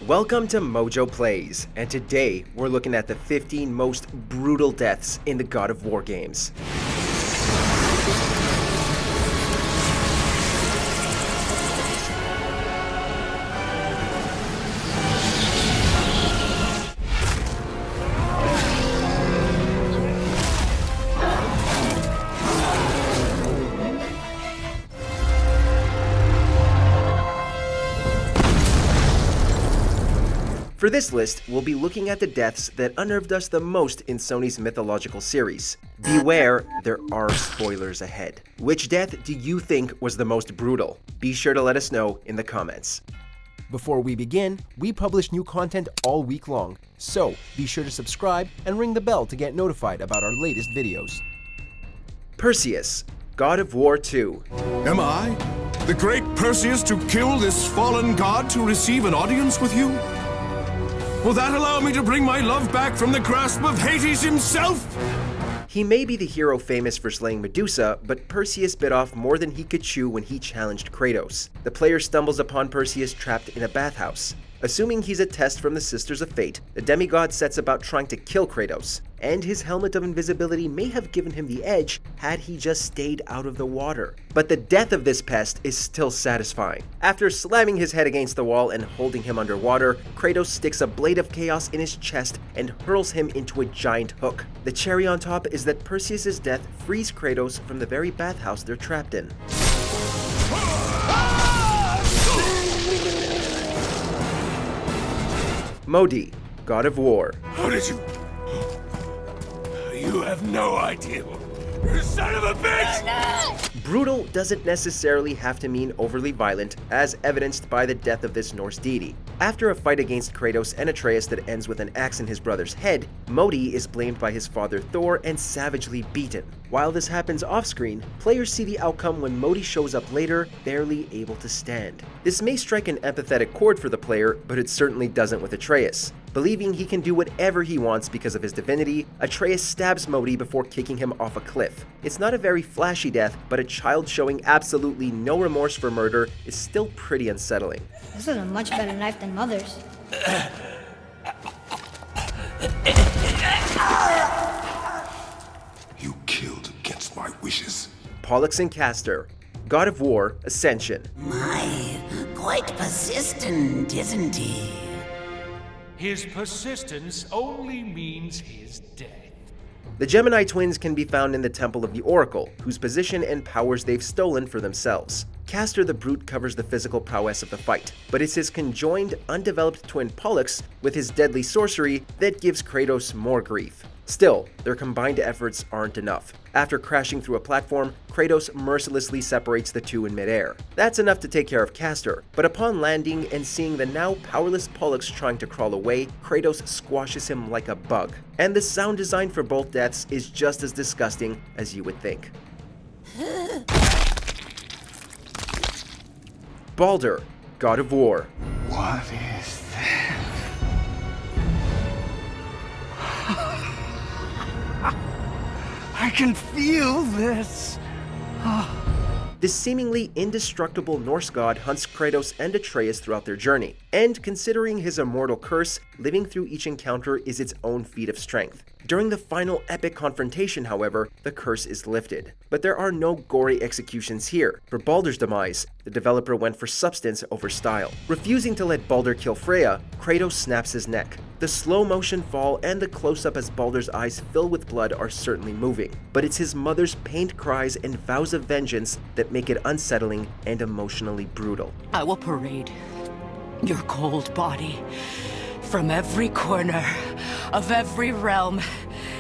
Welcome to MojoPlays, and today we're looking at the 15 most brutal deaths in the God of War games. For this list, we'll be looking at the deaths that unnerved us the most in Sony's mythological series. Beware, there are spoilers ahead. Which death do you think was the most brutal? Be sure to let us know in the comments. Before we begin, we publish new content all week long, so be sure to subscribe and ring the bell to get notified about our latest videos. Perseus, God of War 2. Am I, the great Perseus, to kill this fallen god to receive an audience with you? Will that allow me to bring my love back from the grasp of Hades himself? He may be the hero famous for slaying Medusa, but Perseus bit off more than he could chew when he challenged Kratos. The player stumbles upon Perseus trapped in a bathhouse. Assuming he's a test from the Sisters of Fate, the demigod sets about trying to kill Kratos, and his helmet of invisibility may have given him the edge had he just stayed out of the water. But the death of this pest is still satisfying. After slamming his head against the wall and holding him underwater, Kratos sticks a blade of chaos in his chest and hurls him into a giant hook. The cherry on top is that Perseus' death frees Kratos from the very bathhouse they're trapped in. Modi, God of War. How did you... You have no idea. You son of a bitch! Brutal doesn't necessarily have to mean overly violent, as evidenced by the death of this Norse deity. After a fight against Kratos and Atreus that ends with an axe in his brother's head, Modi is blamed by his father Thor and savagely beaten. While this happens off-screen, players see the outcome when Modi shows up later, barely able to stand. This may strike an empathetic chord for the player, but it certainly doesn't with Atreus. Believing he can do whatever he wants because of his divinity, Atreus stabs Modi before kicking him off a cliff. It's not a very flashy death, but a child showing absolutely no remorse for murder is still pretty unsettling. This is a much better knife than Mother's. You killed against my wishes. Pollux Castor, God of War, Ascension. My, quite persistent, isn't he? His persistence only means his death. The Gemini twins can be found in the Temple of the Oracle, whose position and powers they've stolen for themselves. Castor the Brute covers the physical prowess of the fight, but it's his conjoined, undeveloped twin Pollux with his deadly sorcery that gives Kratos more grief. Still, their combined efforts aren't enough. After crashing through a platform, Kratos mercilessly separates the two in midair. That's enough to take care of Castor, but upon landing and seeing the now powerless Pollux trying to crawl away, Kratos squashes him like a bug. And the sound design for both deaths is just as disgusting as you would think. Baldur, God of War. What is that? I can feel this. This seemingly indestructible Norse god hunts Kratos and Atreus throughout their journey, and considering his immortal curse, living through each encounter is its own feat of strength. During the final epic confrontation, however, the curse is lifted. But there are no gory executions here. For Baldur's demise, the developer went for substance over style. Refusing to let Baldur kill Freya, Kratos snaps his neck. The slow-motion fall and the close-up as Baldur's eyes fill with blood are certainly moving, but it's his mother's pained cries and vows of vengeance that make it unsettling and emotionally brutal. I will parade your cold body from every corner of every realm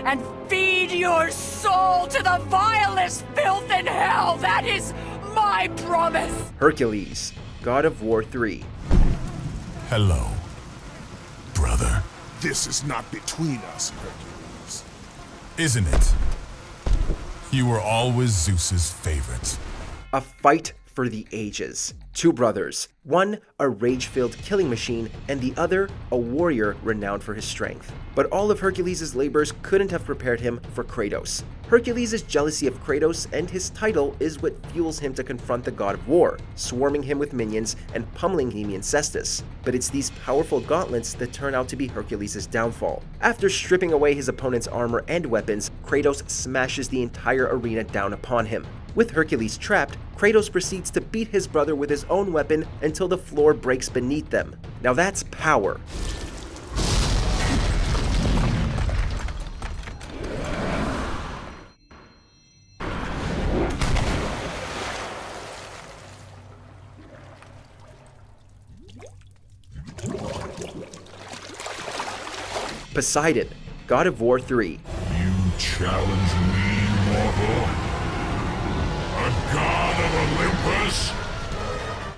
and feed your soul to the vilest filth in hell. That is my promise. Hercules, God of War 3. Hello, brother. This is not between us, Hercules. Isn't it? You were always Zeus's favorite. A fight for the ages. Two brothers, one a rage-filled killing machine, and the other a warrior renowned for his strength. But all of Hercules' labors couldn't have prepared him for Kratos. Hercules' jealousy of Kratos and his title is what fuels him to confront the god of war, swarming him with minions and pummeling Nemean Cestus. But it's these powerful gauntlets that turn out to be Hercules' downfall. After stripping away his opponent's armor and weapons, Kratos smashes the entire arena down upon him. With Hercules trapped, Kratos proceeds to beat his brother with his own weapon until the floor breaks beneath them. Now that's power. Poseidon, God of War 3. You challenge me, mortal? A god of Olympus?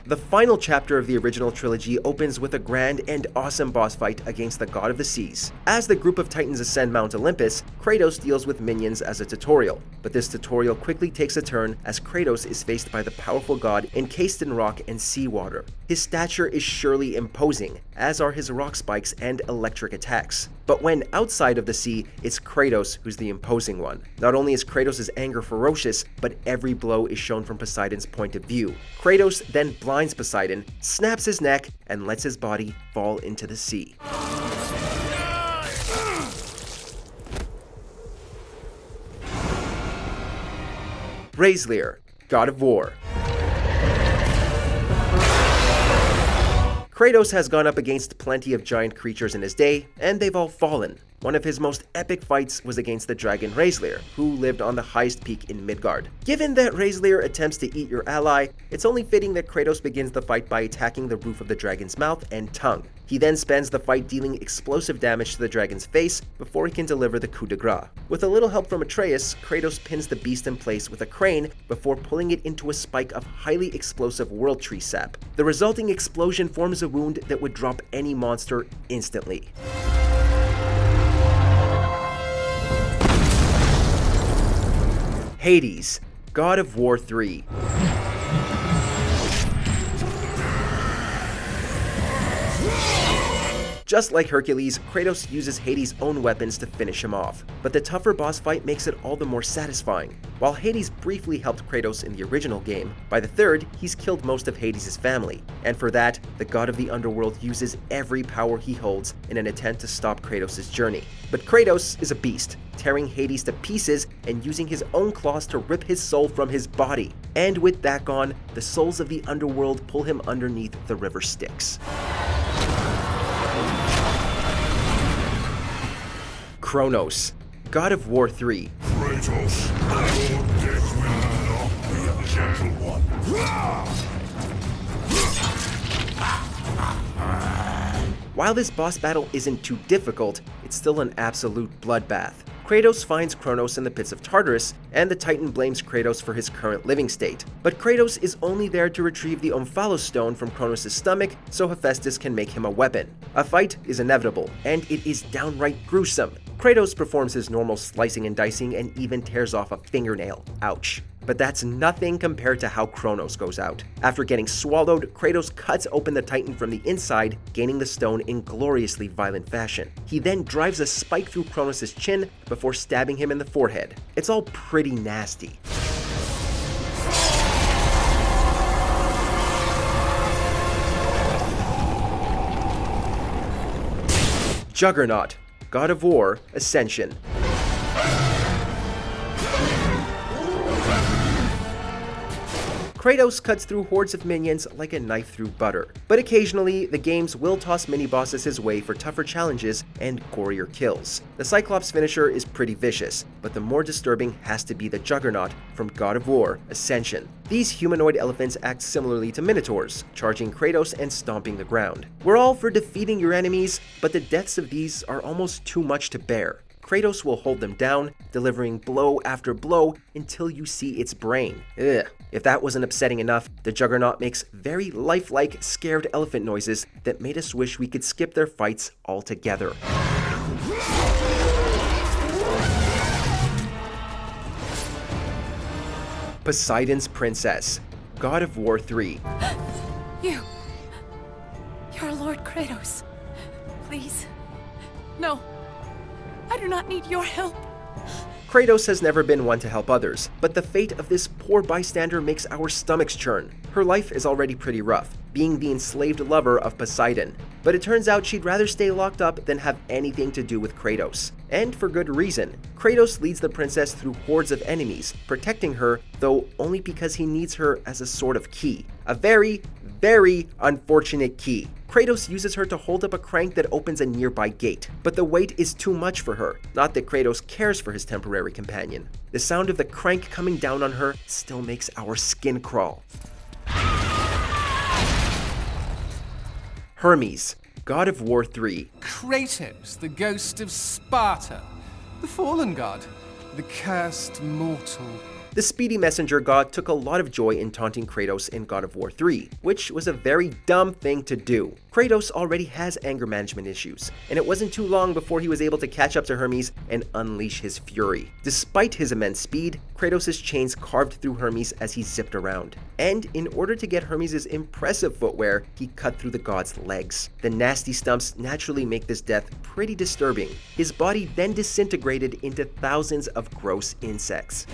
The final chapter of the original trilogy opens with a grand and awesome boss fight against the god of the seas. As the group of titans ascend Mount Olympus, Kratos deals with minions as a tutorial, but this tutorial quickly takes a turn as Kratos is faced by the powerful god encased in rock and seawater. His stature is surely imposing, as are his rock spikes and electric attacks. But when outside of the sea, it's Kratos who's the imposing one. Not only is Kratos' anger ferocious, but every blow is shown from Poseidon's point of view. Kratos then blinds Poseidon, snaps his neck, and lets his body fall into the sea. Raisleir, God of War. Kratos has gone up against plenty of giant creatures in his day, and they've all fallen. One of his most epic fights was against the dragon Raisleir, who lived on the highest peak in Midgard. Given that Raisleir attempts to eat your ally, it's only fitting that Kratos begins the fight by attacking the roof of the dragon's mouth and tongue. He then spends the fight dealing explosive damage to the dragon's face before he can deliver the coup de grace. With a little help from Atreus, Kratos pins the beast in place with a crane before pulling it into a spike of highly explosive world tree sap. The resulting explosion forms a wound that would drop any monster instantly. Hades, God of War 3. Just like Hercules, Kratos uses Hades' own weapons to finish him off, but the tougher boss fight makes it all the more satisfying. While Hades briefly helped Kratos in the original game, by the third, he's killed most of Hades' family, and for that, the god of the underworld uses every power he holds in an attempt to stop Kratos' journey. But Kratos is a beast, tearing Hades to pieces and using his own claws to rip his soul from his body. And with that gone, the souls of the underworld pull him underneath the river Styx. Kronos, God of War 3. Kratos, your death will not be a gentle one. While this boss battle isn't too difficult, it's still an absolute bloodbath. Kratos finds Kronos in the pits of Tartarus, and the Titan blames Kratos for his current living state. But Kratos is only there to retrieve the Omphalos stone from Kronos' stomach so Hephaestus can make him a weapon. A fight is inevitable, and it is downright gruesome. Kratos performs his normal slicing and dicing and even tears off a fingernail. Ouch. But that's nothing compared to how Kronos goes out. After getting swallowed, Kratos cuts open the Titan from the inside, gaining the stone in gloriously violent fashion. He then drives a spike through Kronos' chin before stabbing him in the forehead. It's all pretty nasty. Juggernaut, God of War, Ascension. Kratos cuts through hordes of minions like a knife through butter, but occasionally the games will toss mini-bosses his way for tougher challenges and gorier kills. The Cyclops finisher is pretty vicious, but the more disturbing has to be the Juggernaut from God of War, Ascension. These humanoid elephants act similarly to minotaurs, charging Kratos and stomping the ground. We're all for defeating your enemies, but the deaths of these are almost too much to bear. Kratos will hold them down, delivering blow after blow until you see its brain. Ugh. If that wasn't upsetting enough, the Juggernaut makes very lifelike, scared elephant noises that made us wish we could skip their fights altogether. Poseidon's Princess, God of War 3. You're Lord Kratos. Please. No. I do not need your help. Kratos has never been one to help others, but the fate of this poor bystander makes our stomachs churn. Her life is already pretty rough, being the enslaved lover of Poseidon. But it turns out she'd rather stay locked up than have anything to do with Kratos. And for good reason. Kratos leads the princess through hordes of enemies, protecting her, though only because he needs her as a sort of key. A very, very unfortunate key. Kratos uses her to hold up a crank that opens a nearby gate, but the weight is too much for her. Not that Kratos cares for his temporary companion. The sound of the crank coming down on her still makes our skin crawl. Hermes, God of War 3. Kratos, the ghost of Sparta, the fallen god, the cursed mortal. The speedy messenger god took a lot of joy in taunting Kratos in God of War 3, which was a very dumb thing to do. Kratos already has anger management issues, and it wasn't too long before he was able to catch up to Hermes and unleash his fury. Despite his immense speed, Kratos' chains carved through Hermes as he zipped around. And in order to get Hermes' impressive footwear, he cut through the god's legs. The nasty stumps naturally make this death pretty disturbing. His body then disintegrated into thousands of gross insects.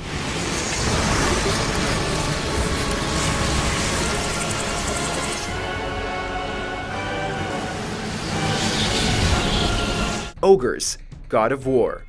Ogres, God of War.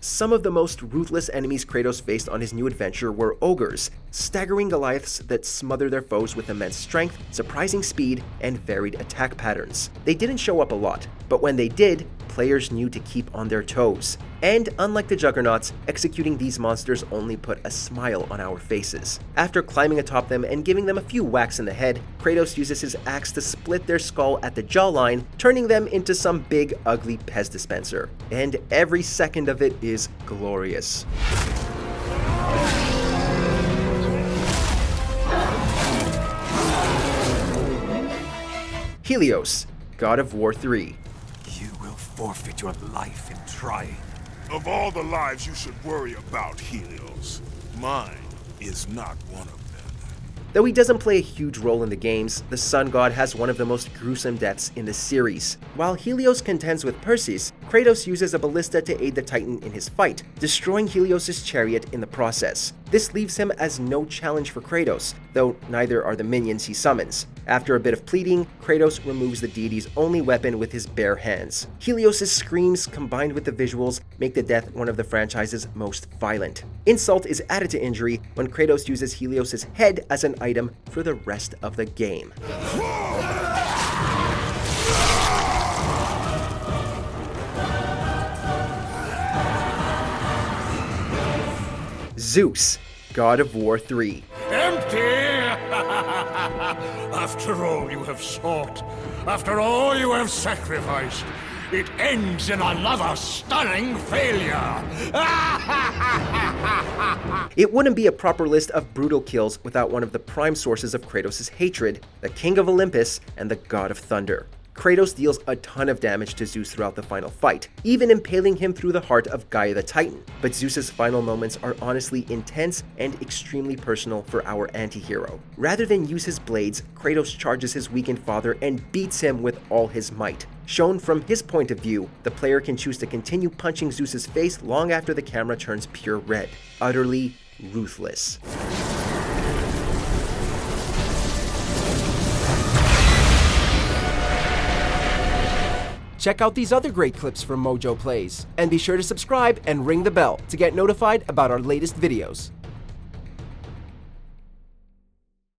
Some of the most ruthless enemies Kratos faced on his new adventure were ogres, staggering Goliaths that smother their foes with immense strength, surprising speed, and varied attack patterns. They didn't show up a lot, but when they did, players knew to keep on their toes. And unlike the Juggernauts, executing these monsters only put a smile on our faces. After climbing atop them and giving them a few whacks in the head, Kratos uses his axe to split their skull at the jawline, turning them into some big, ugly Pez dispenser. And every second of it is glorious. Helios, God of War 3. You will forfeit your life in trying. Of all the lives you should worry about, Helios, mine is not one of them. Though he doesn't play a huge role in the games, the sun god has one of the most gruesome deaths in the series. While Helios contends with Perseus, Kratos uses a ballista to aid the Titan in his fight, destroying Helios' chariot in the process. This leaves him as no challenge for Kratos, though neither are the minions he summons. After a bit of pleading, Kratos removes the deity's only weapon with his bare hands. Helios' screams, combined with the visuals, make the death one of the franchise's most violent. Insult is added to injury when Kratos uses Helios' head as an item for the rest of the game. Zeus, God of War 3. Empty! After all you have sought, after all you have sacrificed, it ends in another stunning failure! It wouldn't be a proper list of brutal kills without one of the prime sources of Kratos' hatred, the King of Olympus and the God of Thunder. Kratos deals a ton of damage to Zeus throughout the final fight, even impaling him through the heart of Gaia the Titan. But Zeus's final moments are honestly intense and extremely personal for our anti-hero. Rather than use his blades, Kratos charges his weakened father and beats him with all his might. Shown from his point of view, the player can choose to continue punching Zeus's face long after the camera turns pure red. Utterly ruthless. Check out these other great clips from MojoPlays, and be sure to subscribe and ring the bell to get notified about our latest videos.